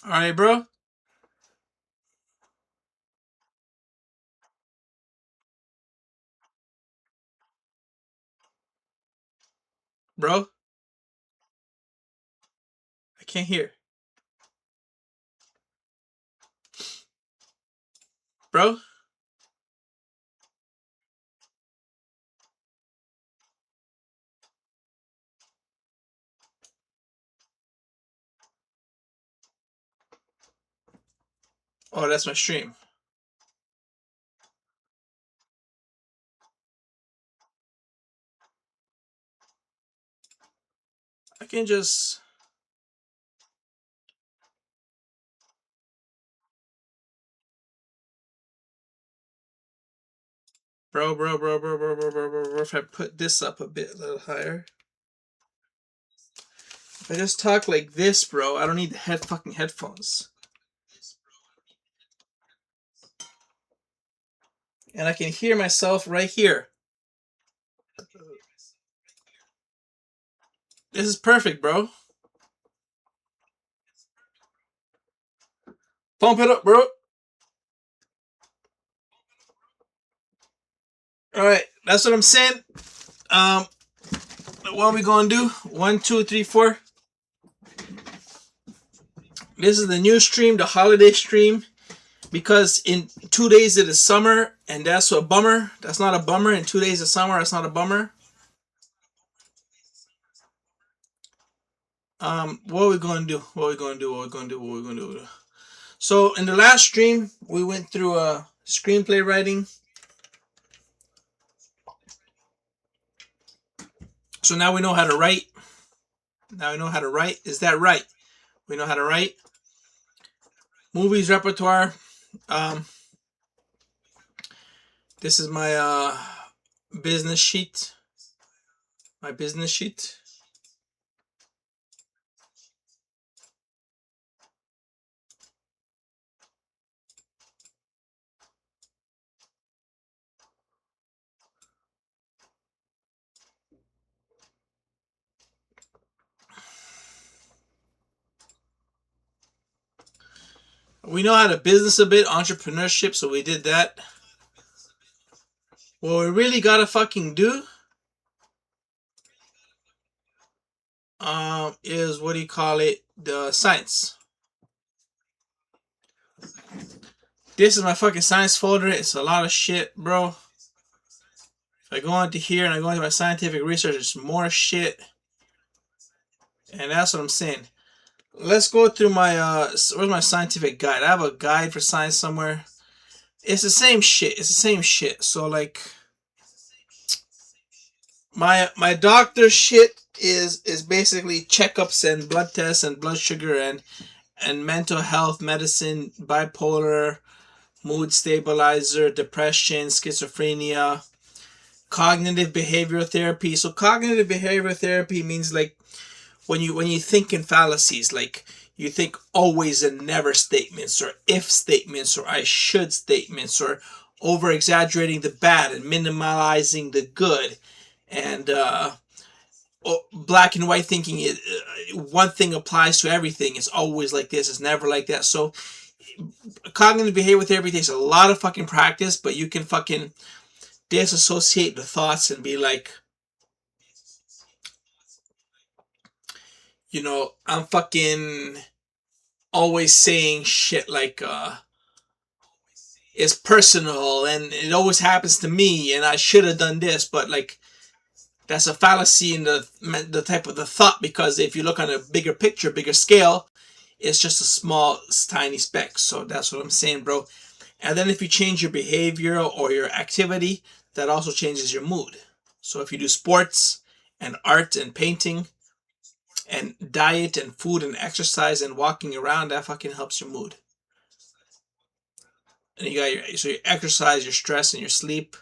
All right, bro. Bro, I can't hear. Bro, oh, that's my stream. I can just. Bro. If I put this up a bit, a little higher. If I just talk like this, bro, I don't need the fucking headphones. And I can hear myself right here. This is perfect, bro. Pump it up, bro. All right, that's what I'm saying. Um, what are we gonna do? 1, 2, 3, 4. This is the new stream, the holiday stream, because in 2 days it is summer, and that's a bummer. That's not a bummer. In 2 days of summer, that's not a bummer. What are we gonna do? What are we gonna do? What are we gonna do? What are we gonna do? So in the last stream, we went through screenplay writing. So now we know how to write. Now we know how to write. Is that right? We know how to write. Movies repertoire. Um, this is my business sheet. My business sheet. We know how to business a bit, entrepreneurship, so we did that. What we really gotta fucking do is what do you call it? The science. This is my fucking science folder. It's a lot of shit, bro. If I go into here and I go into my scientific research, it's more shit. And that's what I'm saying. Let's go through my where's my scientific guide? I have a guide for science somewhere. It's the same shit. It's the same shit. So like my doctor shit is basically checkups and blood tests and blood sugar and mental health medicine, bipolar, mood stabilizer, depression, schizophrenia, cognitive behavioral therapy. So cognitive behavioral therapy means like when you think in fallacies, like you think always and never statements or if statements or I should statements or over exaggerating the bad and minimalizing the good and black and white thinking is one thing applies to everything. It's always like this. It's never like that. So cognitive behavioral therapy takes a lot of fucking practice, but you can fucking disassociate the thoughts and be like, I'm fucking always saying shit like it's personal and it always happens to me and I should have done this, but like that's a fallacy in the type of the thought, because if you look on a bigger picture, bigger scale, it's just a small tiny speck. So that's what I'm saying, bro. And then if you change your behavior or your activity, that also changes your mood. So if you do sports and art and painting and diet and food and exercise and walking around, that fucking helps your mood. And you got your exercise, your stress, and your sleep,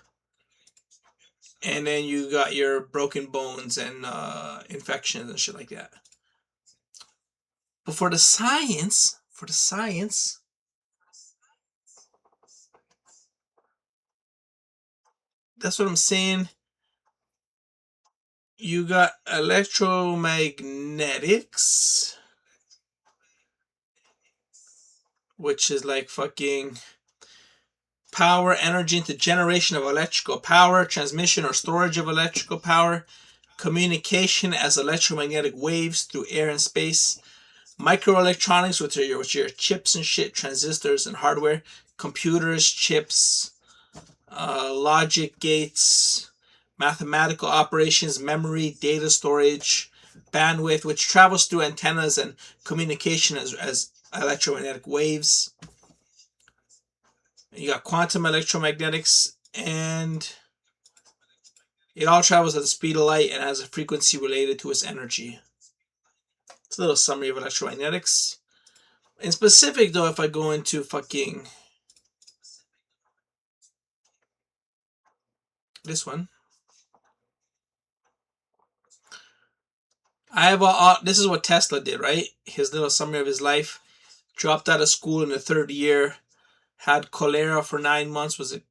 and then you got your broken bones and infections and shit like that. But for the science, that's what I'm saying. You got electromagnetics. which is like fucking power, energy into generation of electrical power, transmission or storage of electrical power, communication as electromagnetic waves through air and space, microelectronics, which are your chips and shit, transistors and hardware, computers, chips, logic gates, mathematical operations, memory, data storage, bandwidth, which travels through antennas and communication as electromagnetic waves. You got quantum electromagnetics, and it all travels at the speed of light and has a frequency related to its energy. It's a little summary of electromagnetics. In specific, though, if I go into fucking this one, I have this is what Tesla did, right? His little summary of his life. Dropped out of school in the third year. Had cholera for 9 months. Was a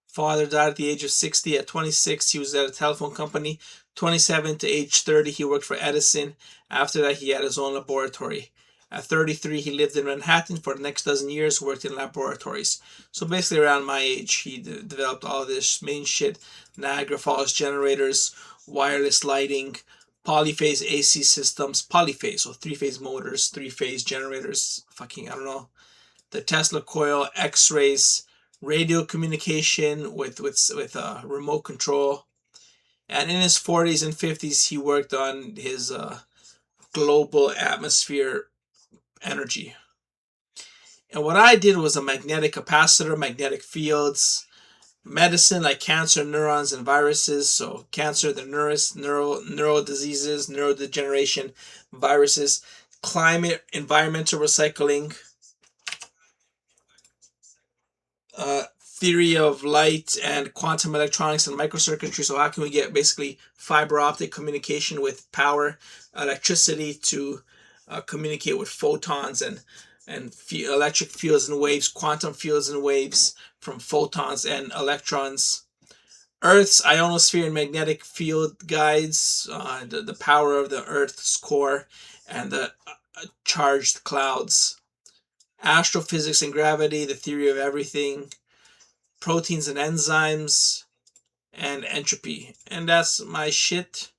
father, died at the age of 60. At 26, he was at a telephone company. 27 to age 30, he worked for Edison. After that, he had his own laboratory. At 33, he lived in Manhattan for the next dozen years, worked in laboratories. So basically, around my age, he developed all this main shit: Niagara Falls generators, wireless lighting, polyphase AC systems, polyphase, so three-phase motors, three-phase generators. Fucking, I don't know. The Tesla coil, X-rays, radio communication with remote control. And in his 40s and 50s, he worked on his global atmosphere energy. And what I did was a magnetic capacitor, magnetic fields, medicine like cancer, neurons, and viruses. So cancer, the neural diseases, neurodegeneration, viruses, climate, environmental recycling, theory of light and quantum electronics and microcircuitry. So how can we get basically fiber optic communication with power, electricity to communicate with photons and electric fields and waves, quantum fields and waves from photons and electrons. Earth's ionosphere and magnetic field guides, the power of the Earth's core and the charged clouds. Astrophysics and gravity, the theory of everything. Proteins and enzymes, and entropy. And that's my shit.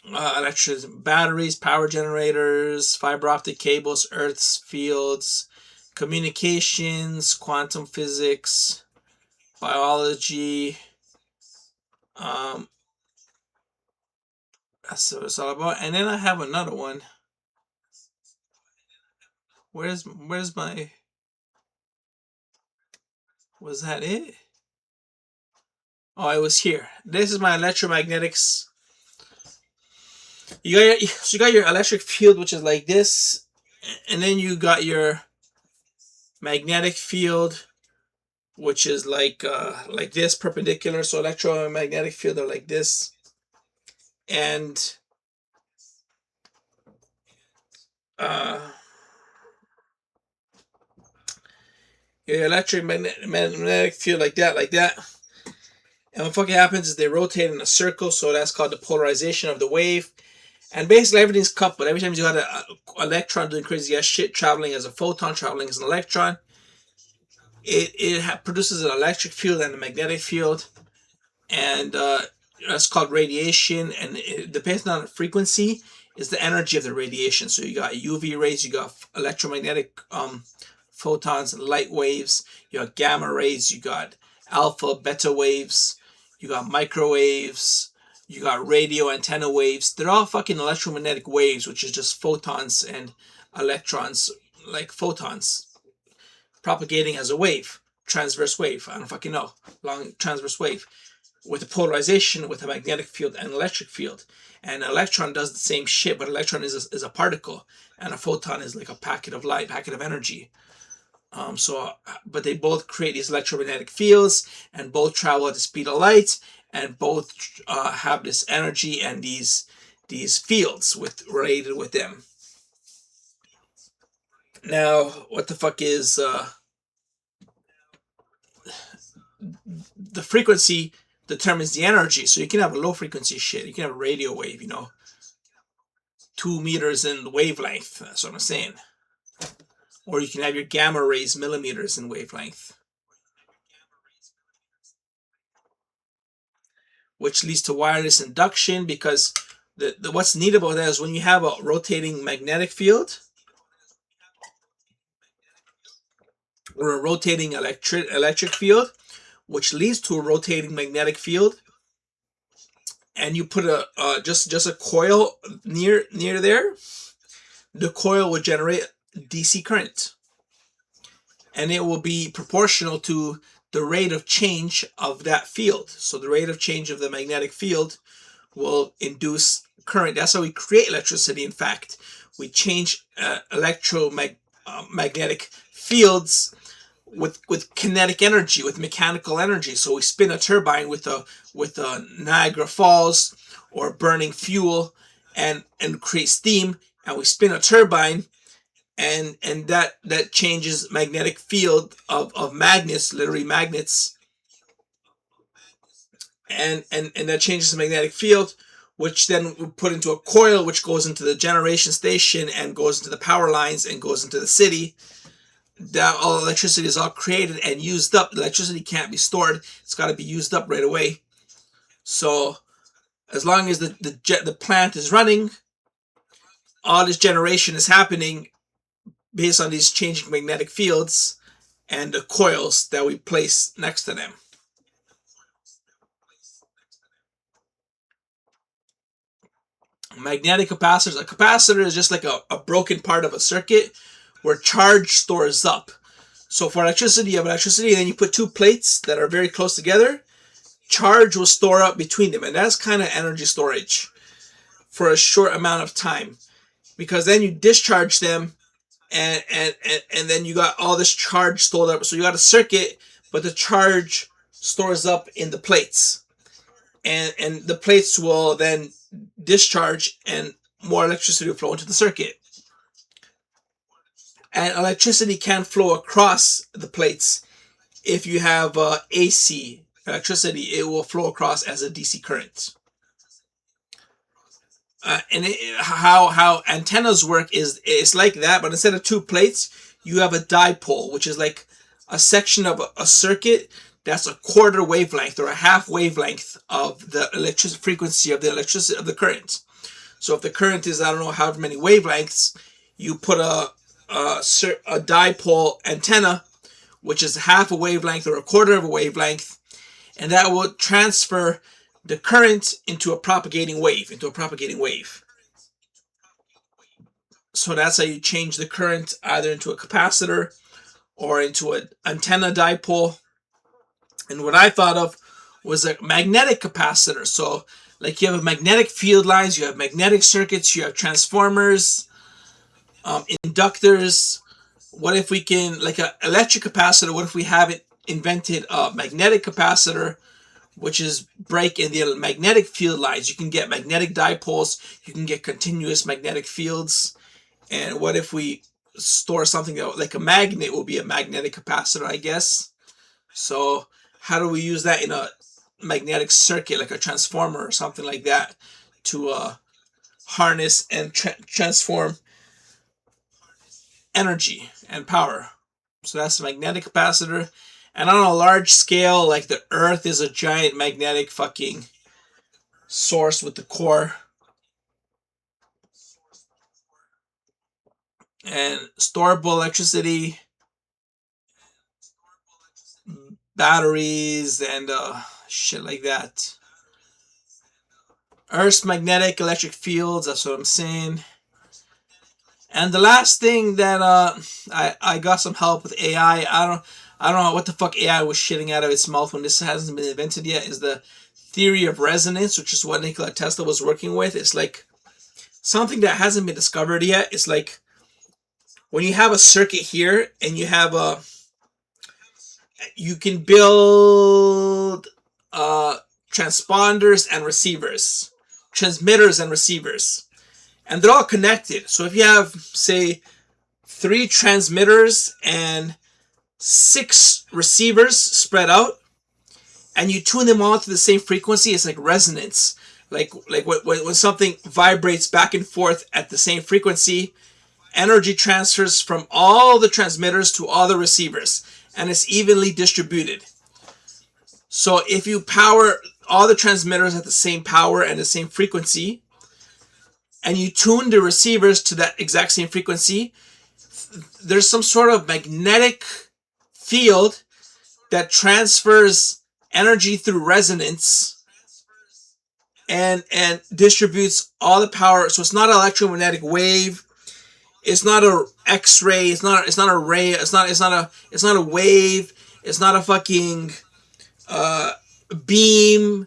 Electricity, batteries, power generators, fiber optic cables, Earth's fields, communications, quantum physics, biology. That's what it's all about. And then I have another one. Where's my? Was that it? Oh, it was here. This is my electromagnetics. You got your electric field, which is like this, and then you got your magnetic field, which is like this, perpendicular. So electromagnetic field are like this, and uh, your electromagnetic field like that, like that. And what fucking happens is they rotate in a circle, so that's called the polarization of the wave. And basically everything's coupled. Every time you got an electron doing crazy ass shit, traveling as a photon, traveling as an electron, it produces an electric field and a magnetic field, and that's called radiation. And it depends on the frequency, is the energy of the radiation. So you got UV rays, you got electromagnetic photons and light waves, you got gamma rays, you got alpha, beta waves, you got microwaves, you got radio antenna waves. They're all fucking electromagnetic waves, which is just photons and electrons, like photons propagating as a wave, transverse wave. I don't fucking know, long transverse wave with a polarization with a magnetic field and electric field. And an electron does the same shit, but an electron is a particle, and a photon is like a packet of light, packet of energy. But they both create these electromagnetic fields, and both travel at the speed of light, and both have this energy and these fields related with them. Now, what the fuck is the frequency determines the energy. So you can have a low frequency shit. You can have a radio wave, 2 2 meters in wavelength. That's what I'm saying. Or you can have your gamma rays millimeters in wavelength, which leads to wireless induction, because what's neat about that is when you have a rotating magnetic field or a rotating electric field, which leads to a rotating magnetic field, and you put a just a coil near there, the coil will generate DC current, and it will be proportional to the rate of change of that field. So the rate of change of the magnetic field will induce current. That's how we create electricity. In fact, we change electromagnetic fields with kinetic energy, with mechanical energy. So we spin a turbine with a Niagara Falls or burning fuel and create steam, and we spin a turbine, and that changes magnetic field of magnets, literally magnets, and that changes the magnetic field, which then we put into a coil, which goes into the generation station and goes into the power lines and goes into the city. That all electricity is all created and used up. Electricity can't be stored; it's got to be used up right away. So as long as the plant is running, all this generation is happening based on these changing magnetic fields and the coils that we place next to them. Magnetic capacitors. A capacitor is just like a broken part of a circuit where charge stores up. So for electricity, you have electricity, and then you put two plates that are very close together. Charge will store up between them, and that's kind of energy storage for a short amount of time, because then you discharge them, and then you got all this charge stored up. So you got a circuit, but the charge stores up in the plates, and the plates will then discharge, and more electricity will flow into the circuit. And electricity can flow across the plates. If you have AC electricity, it will flow across as a DC current. How antennas work is it's like that, but instead of two plates, you have a dipole, which is like a section of a circuit that's a quarter wavelength or a half wavelength of the electric frequency of the electricity of the current. So if the current is, I don't know however many wavelengths, you put a dipole antenna, which is half a wavelength or a quarter of a wavelength, and that will transfer the current into a propagating wave, So that's how you change the current, either into a capacitor or into an antenna dipole. And what I thought of was a magnetic capacitor. So like you have magnetic field lines, you have magnetic circuits, you have transformers, inductors. What if we can, like an electric capacitor, what if we haven't invented a magnetic capacitor, which is break in the magnetic field lines? You can get magnetic dipoles, you can get continuous magnetic fields. And what if we store something that, like a magnet, will be a magnetic capacitor, I guess. So how do we use that in a magnetic circuit, like a transformer or something like that, to harness and transform energy and power? So that's a magnetic capacitor. And on a large scale, like the Earth is a giant magnetic fucking source with the core. And storable electricity, batteries, and shit like that. Earth's magnetic electric fields, that's what I'm saying. And the last thing that I got some help with AI. I don't know what the fuck AI was shitting out of its mouth when this hasn't been invented yet. Is the theory of resonance, which is what Nikola Tesla was working with. It's like something that hasn't been discovered yet. It's like when you have a circuit here and you can build transponders and receivers, transmitters and receivers, and they're all connected. So if you have, say, 3 transmitters and 6 receivers spread out, and you tune them all to the same frequency, it's like resonance. Like when something vibrates back and forth at the same frequency, energy transfers from all the transmitters to all the receivers, and it's evenly distributed. So if you power all the transmitters at the same power and the same frequency, and you tune the receivers to that exact same frequency, there's some sort of magnetic field that transfers energy through resonance and distributes all the power. So it's not an electromagnetic wave. It's not a X-ray. It's not a ray. It's not a wave. It's not a fucking beam.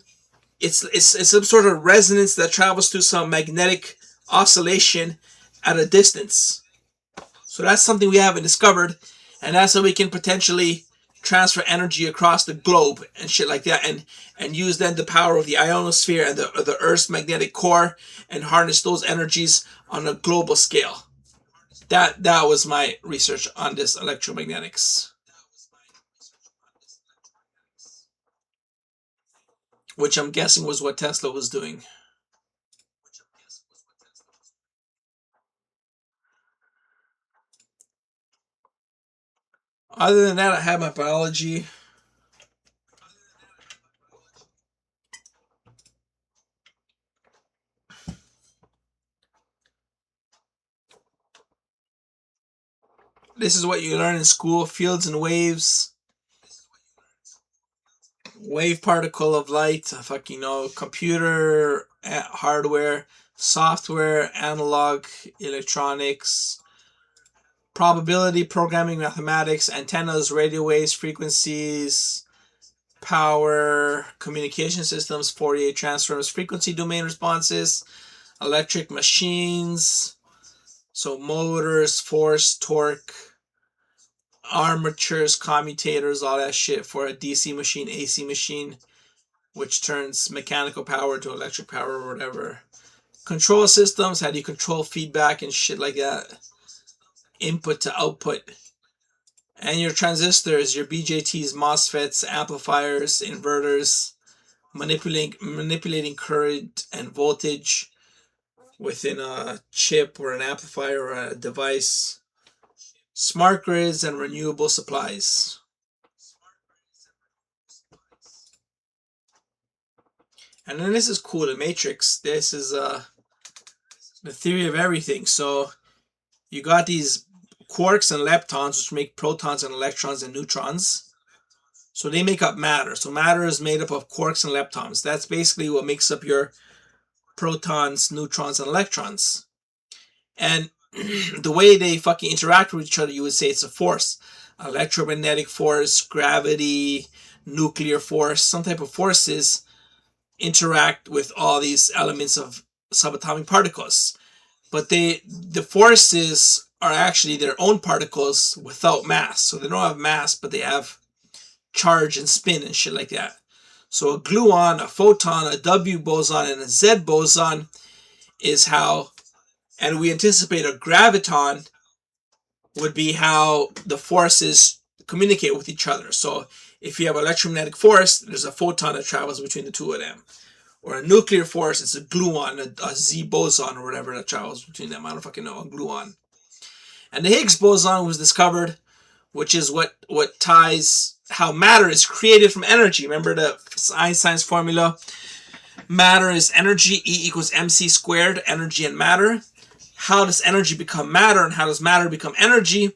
It's some sort of resonance that travels through some magnetic oscillation at a distance. So that's something we haven't discovered, and that's how we can potentially transfer energy across the globe and shit like that, and use then the power of the ionosphere and the Earth's magnetic core and harness those energies on a global scale. That was my research on this electromagnetics, which I'm guessing was what Tesla was doing. Other than that, I have my biology. This is what you learn in school: fields and waves, wave particle of light, computer hardware, software, analog, electronics, probability, programming, mathematics, antennas, radio waves, frequencies, power, communication systems, Fourier transforms, frequency domain responses, electric machines, so motors, force, torque, armatures, commutators, all that shit for a DC machine, AC machine, which turns mechanical power to electric power or whatever. Control systems, how do you control feedback and shit like that? Input to output. And your transistors, your BJTs, MOSFETs, amplifiers, inverters, manipulating current and voltage within a chip or an amplifier or a device. Smart grids and renewable supplies. And then this is cool, the matrix. This is the theory of everything. So you got these quarks and leptons, which make protons and electrons and neutrons. So they make up matter. So matter is made up of quarks and leptons. That's basically what makes up your protons, neutrons, and electrons. And the way they fucking interact with each other, you would say it's a force. Electromagnetic force, gravity, nuclear force, some type of forces interact with all these elements of subatomic particles. But the forces are actually their own particles without mass. So they don't have mass, but they have charge and spin and shit like that. So a gluon, a photon, a W boson, and a Z boson is how, and we anticipate a graviton would be how the forces communicate with each other. So if you have electromagnetic force, there's a photon that travels between the two of them. Or a nuclear force, it's a gluon, a Z boson or whatever that travels between them. I don't fucking know, a gluon. And the Higgs boson was discovered, which is what ties how matter is created from energy. Remember the Einstein's formula? Matter is energy, E equals mc squared, energy and matter. How does energy become matter and how does matter become energy?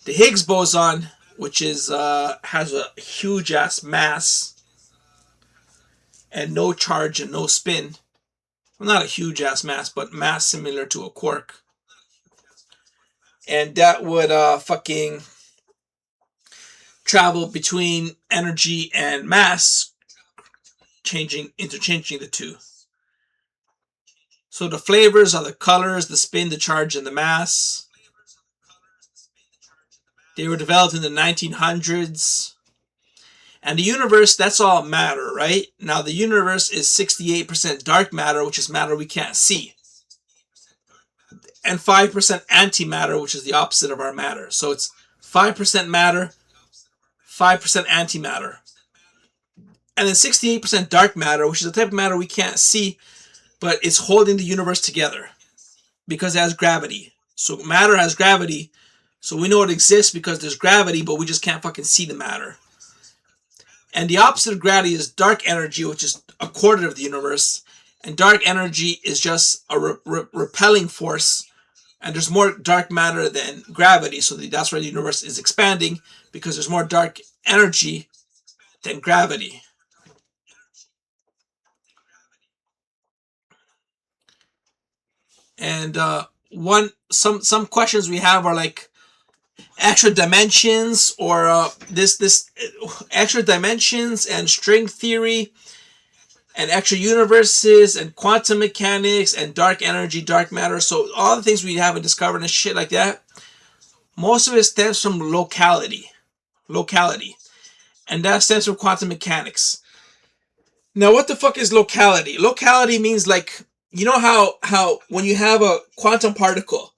The Higgs boson, which is has a huge ass mass and no charge and no spin. Well, not a huge ass mass, but mass similar to a quark. And that would fucking travel between energy and mass, interchanging the two. So the flavors are the colors, the spin, the charge, and the mass. They were developed in the 1900s. And the universe, that's all matter, right? Now the universe is 68% dark matter, which is matter we can't see. And 5% antimatter, which is the opposite of our matter. So it's 5% matter, 5% antimatter. And then 68% dark matter, which is the type of matter we can't see, but it's holding the universe together because it has gravity. So matter has gravity. So we know it exists because there's gravity, but we just can't fucking see the matter. And the opposite of gravity is dark energy, which is a quarter of the universe. And dark energy is just a repelling force. And there's more dark matter than gravity. So that's why the universe is expanding, because there's more dark energy than gravity. And some questions we have are like extra dimensions, or this extra dimensions and string theory and extra universes and quantum mechanics and dark energy, dark matter. So all the things we haven't discovered and shit like that, most of it stems from locality, and that stems from quantum mechanics. Now, what the fuck is locality? Locality means, like, you know how when you have a quantum particle,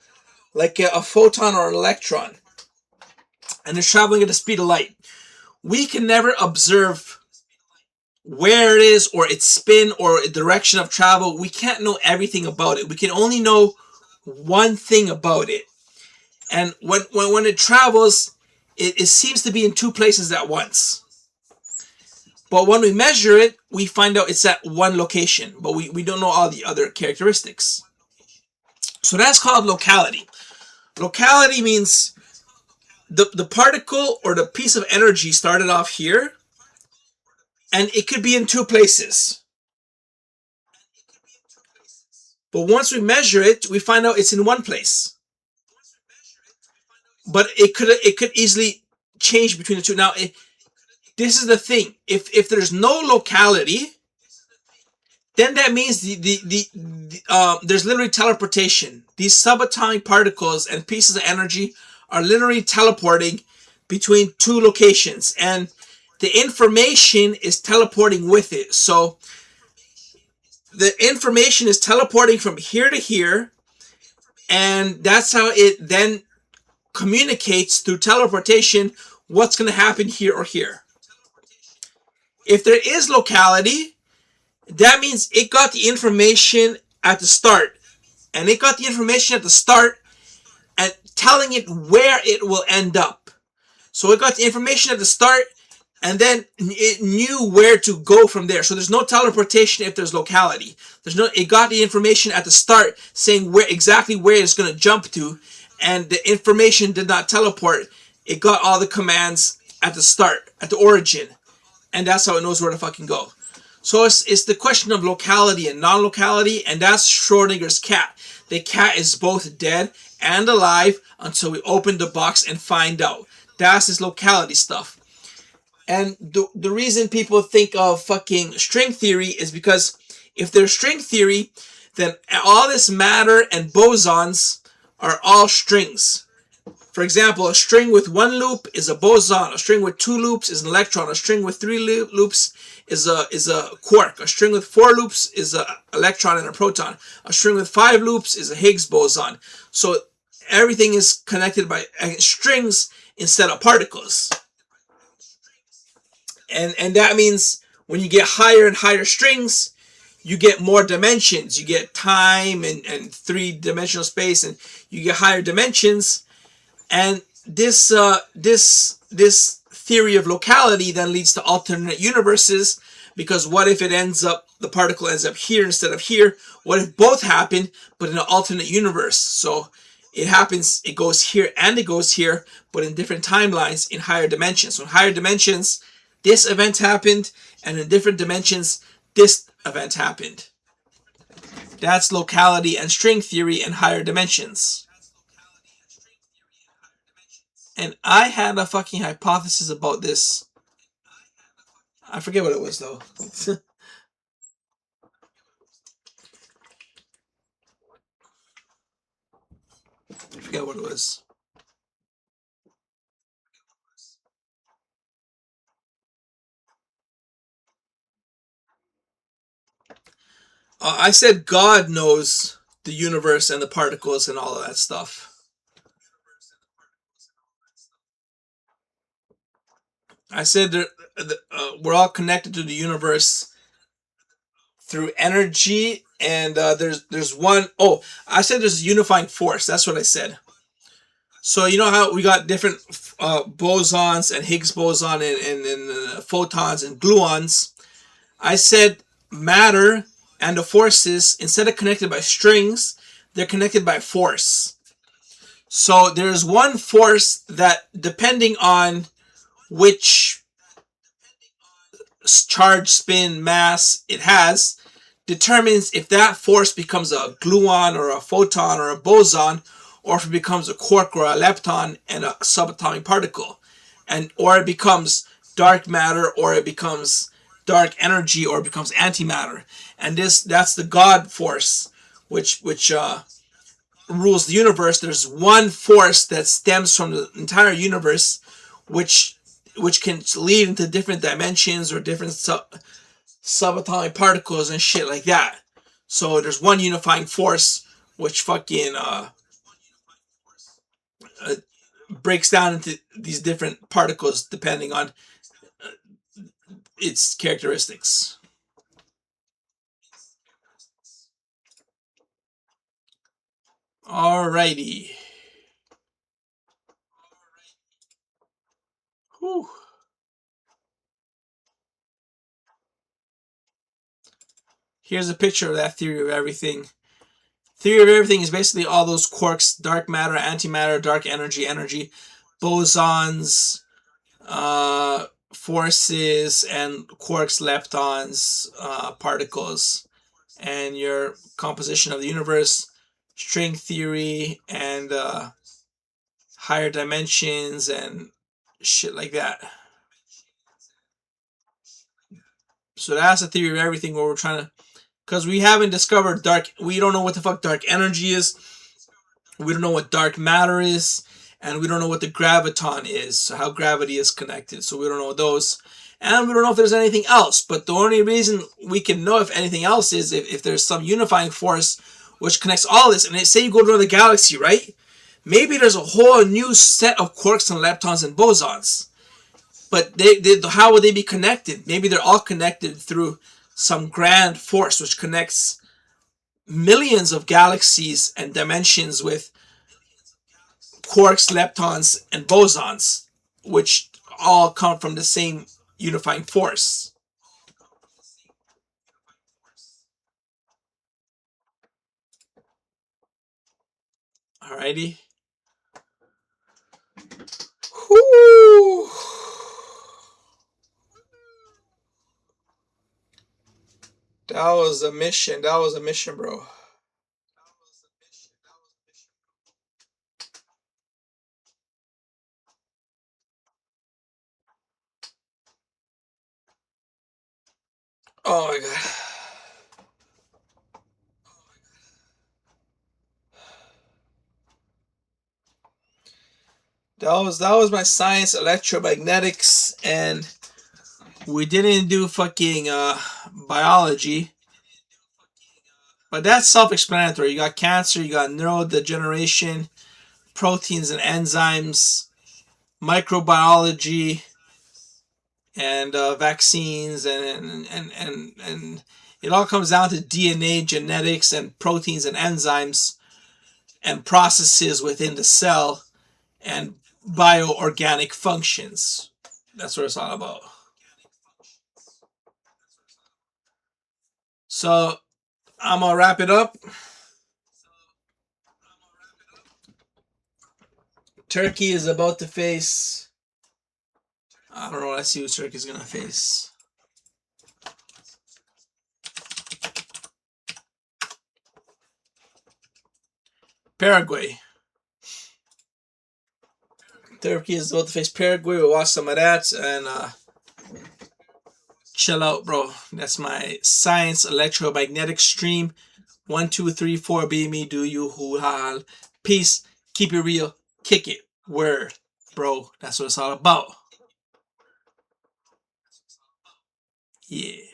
like a photon or an electron, and it's traveling at the speed of light, we can never observe where it is or its spin or direction of travel. We can't know everything about it. We can only know one thing about it. And when it travels, it seems to be in two places at once. But when we measure it, we find out it's at one location, but we don't know all the other characteristics. So that's called locality. Locality means the particle or the piece of energy started off here, and it could be in two places. But once we measure it, we find out it's in one place. But it could easily change between the two. Now, this is the thing. If there's no locality, then that means there's literally teleportation. These subatomic particles and pieces of energy are literally teleporting between two locations, and the information is teleporting with it. So the information is teleporting from here to here, and that's how it then communicates through teleportation what's going to happen here or here. If there is locality, that means it got the information at the start, and it got the information at the start and telling it where it will end up. So it got the information at the start, and then it knew where to go from there. So there's no teleportation if there's locality. It got the information at the start saying exactly where it's going to jump to, and the information did not teleport. It got all the commands at the start, at the origin, and that's how it knows where to fucking go. So it's the question of locality and non-locality, and that's Schrodinger's cat. The cat is both dead and alive until we open the box and find out. That's this locality stuff. And the reason people think of fucking string theory is because if there's string theory, then all this matter and bosons are all strings. For example, a string with one loop is a boson. A string with two loops is an electron. A string with three loops is a quark. A string with four loops is an electron and a proton. A string with five loops is a Higgs boson. So everything is connected by strings instead of particles. And that means when you get higher and higher strings, you get more dimensions. You get time and three-dimensional space, and you get higher dimensions. And this theory of locality then leads to alternate universes, because what if the particle ends up here instead of here? What if both happen, but in an alternate universe? So it goes here and it goes here, but in different timelines in higher dimensions. So in higher dimensions, this event happened, and in different dimensions, this event happened. That's locality and string theory in higher dimensions. And I had a fucking hypothesis about this. I forget what it was, though. I forget what it was. I said God knows the universe and the particles and all of that stuff. I said we're all connected to the universe through energy, and there's one oh I said there's a unifying force. That's what I said. So you know how we got different bosons and Higgs boson and photons and gluons. I said matter and the forces, instead of connected by strings, they're connected by force. So there's one force that, depending on which charge, spin, mass it has, determines if that force becomes a gluon or a photon or a boson, or if it becomes a quark or a lepton and a subatomic particle, and or it becomes dark matter, or it becomes dark energy, or it becomes antimatter. And that's the God force, which rules the universe. There's one force that stems from the entire universe, which which can lead into different dimensions or different subatomic particles and shit like that. So there's one unifying force which fucking uh, breaks down into these different particles depending on its characteristics. Alrighty. Whew. Here's a picture of that theory of everything. Theory of everything is basically all those quarks: dark matter, antimatter, dark energy, energy, bosons, forces, and quarks, leptons, particles, and your composition of the universe, string theory, and higher dimensions and shit like that. So that's the theory of everything, where we're trying to, because we haven't discovered dark, we don't know what the fuck dark energy is, we don't know what dark matter is, and we don't know what the graviton is, so how gravity is connected, so we don't know those. And we don't know if there's anything else, but the only reason we can know if anything else is if there's some unifying force which connects all of this. And say you go to another galaxy, right? Maybe there's a whole new set of quarks and leptons and bosons. But how would they be connected? Maybe they're all connected through some grand force which connects millions of galaxies and dimensions with quarks, leptons, and bosons, which all come from the same unifying force. Alrighty. Whew. That was a mission. That was a mission, bro. Oh my god. That was my science, electromagnetics, and we didn't do fucking biology. But that's self-explanatory. You got cancer, you got neurodegeneration, proteins and enzymes, microbiology, and vaccines, and it all comes down to DNA, genetics, and proteins and enzymes, and processes within the cell, and bioorganic functions. That's what it's all about. So I'm gonna wrap it up. Turkey is about to face. I don't know. Let's see who Turkey's gonna face. Paraguay. Turkey is about to face Paraguay. We'll watch some of that and chill out, bro. That's my science electromagnetic stream. 1, 2, 3, 4. Be me, do you, who, ha. Peace. Keep it real. Kick it. Word, bro. That's what it's all about. Yeah.